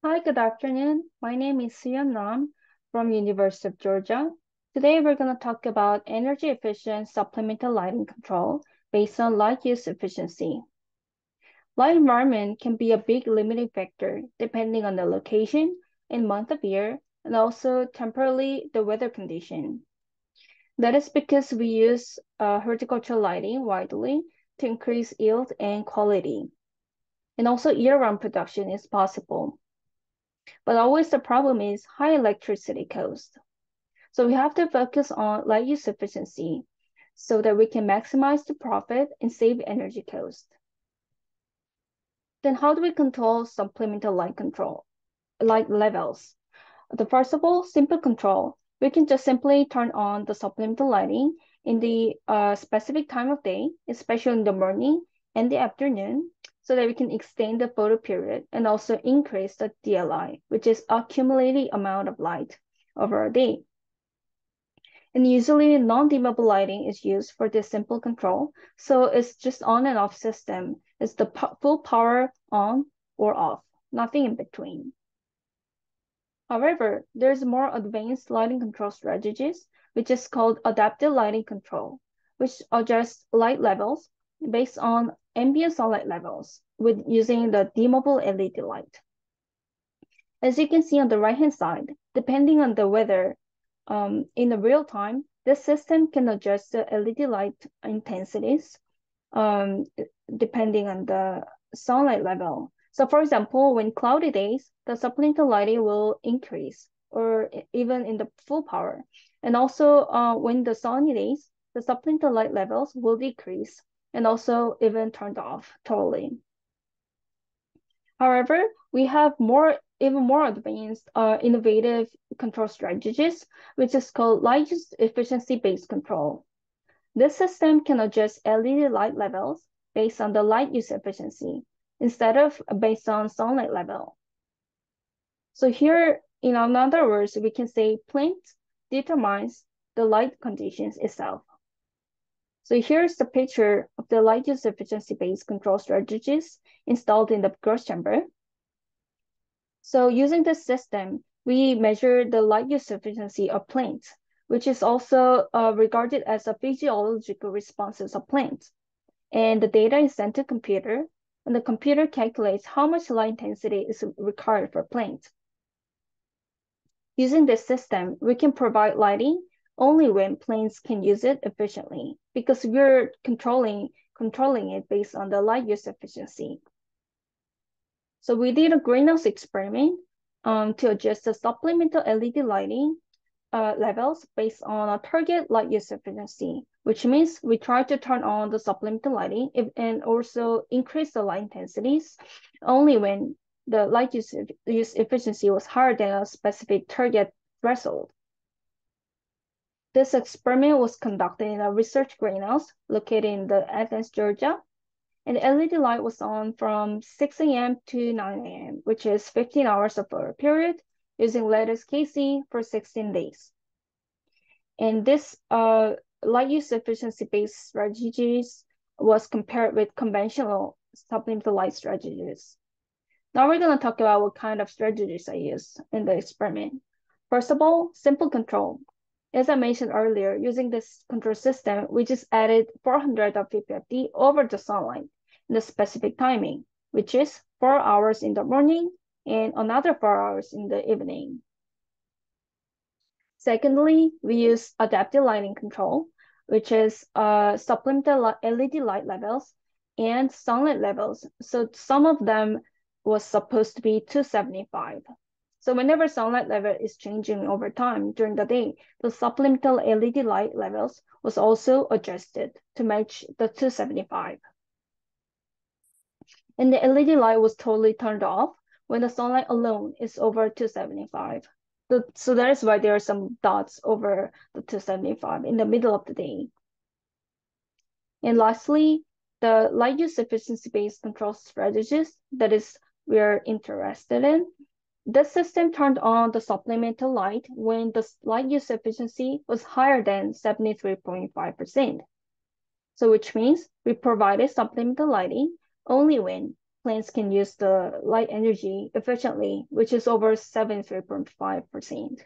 Hi, good afternoon. My name is Suyun Nam from University of Georgia. Today we're going to talk about energy efficient supplemental lighting control based on light use efficiency. Light environment can be a big limiting factor depending on the location and month of year and also temporarily the weather condition. That is because we use horticultural lighting widely to increase yield and quality. And also year-round production is possible. But always the problem is high electricity cost. So we have to focus on light use efficiency so that we can maximize the profit and save energy cost. Then how do we control supplemental light levels? The first of all, simple control. We can just simply turn on the supplemental lighting in the specific time of day, especially in the morning and the afternoon, so that we can extend the photo period and also increase the DLI, which is accumulated amount of light over a day. And usually non-dimmable lighting is used for this simple control. So it's just on and off system. It's the full power on or off, nothing in between. However, there's more advanced lighting control strategies, which is called adaptive lighting control, which adjusts light levels based on ambient sunlight levels with using the dimmable LED light. As you can see on the right-hand side, depending on the weather, in the real time, this system can adjust the LED light intensities depending on the sunlight level. So for example, when cloudy days, the supplemental lighting will increase or even in the full power. And also when the sunny days, the supplemental light levels will decrease and also even turned off totally. However, we have even more advanced innovative control strategies, which is called light use efficiency-based control. This system can adjust LED light levels based on the light use efficiency instead of based on sunlight level. So here, in other words, we can say plant determines the light conditions itself. So here's the picture of the light use efficiency-based control strategies installed in the gross chamber. So using this system, we measure the light use efficiency of plants, which is also regarded as a physiological responses of plants. And the data is sent to computer, and the computer calculates how much light intensity is required for plants. Using this system, we can provide lighting only when plants can use it efficiently because we're controlling it based on the light use efficiency. So we did a greenhouse experiment to adjust the supplemental LED lighting levels based on a target light use efficiency, which means we try to turn on the supplemental lighting and also increase the light intensities only when the light use efficiency was higher than a specific target threshold. This experiment was conducted in a research greenhouse located in Athens, Georgia, and the LED light was on from 6 a.m. to 9 a.m., which is 15 hours of photo period, using lattice KC for 16 days. And this light use efficiency-based strategies was compared with conventional supplemental light strategies. Now we're going to talk about what kind of strategies I used in the experiment. First of all, simple control. As I mentioned earlier, using this control system, we just added 400 of PPFD over the sunlight in the specific timing, which is 4 hours in the morning and another 4 hours in the evening. Secondly, we use adaptive lighting control, which is supplemental LED light levels and sunlight levels. So some of them was supposed to be 275. So whenever sunlight level is changing over time during the day, the supplemental LED light levels was also adjusted to match the 275. And the LED light was totally turned off when the sunlight alone is over 275. So that is why there are some dots over the 275 in the middle of the day. And lastly, the light use efficiency-based control strategies that is we are interested in. This system turned on the supplemental light when the light use efficiency was higher than 73.5%. So which means we provided supplemental lighting only when plants can use the light energy efficiently, which is over 73.5%.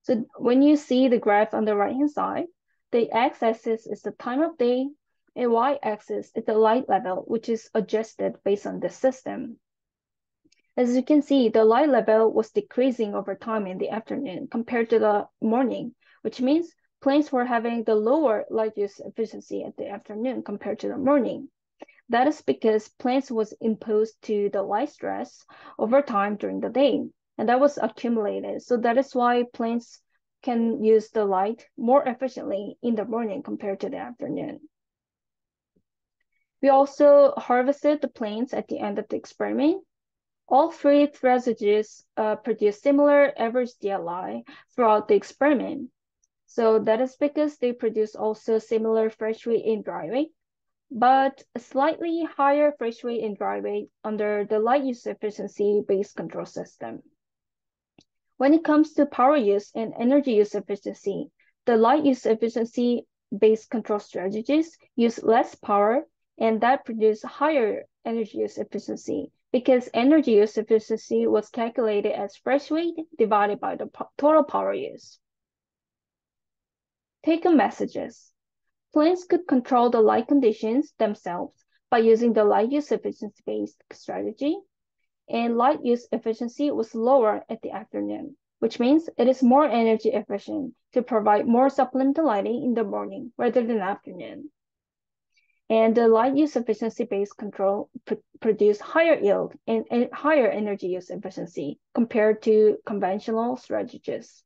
So when you see the graph on the right-hand side, the x-axis is the time of day, and y-axis is the light level, which is adjusted based on the system. As you can see, the light level was decreasing over time in the afternoon compared to the morning, which means plants were having the lower light use efficiency at the afternoon compared to the morning. That is because plants was imposed to the light stress over time during the day, and that was accumulated. So that is why plants can use the light more efficiently in the morning compared to the afternoon. We also harvested the plants at the end of the experiment. All three residues produce similar average DLI throughout the experiment. So that is because they produce also similar fresh weight and dry weight, but a slightly higher fresh weight and dry weight under the light use efficiency based control system. When it comes to power use and energy use efficiency, the light use efficiency based control strategies use less power, and that produce higher energy use efficiency because energy use efficiency was calculated as fresh weight divided by the total power use. Take-home messages. Plants could control the light conditions themselves by using the light use efficiency-based strategy, and light use efficiency was lower at the afternoon, which means it is more energy efficient to provide more supplemental lighting in the morning rather than afternoon. And the light use efficiency-based control produce higher yield and higher energy use efficiency compared to conventional strategies.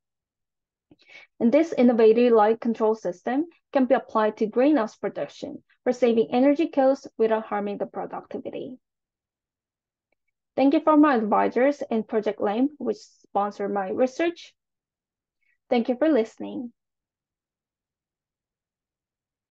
And this innovative light control system can be applied to greenhouse production for saving energy costs without harming the productivity. Thank you for my advisors and Project LAMP, which sponsor my research. Thank you for listening.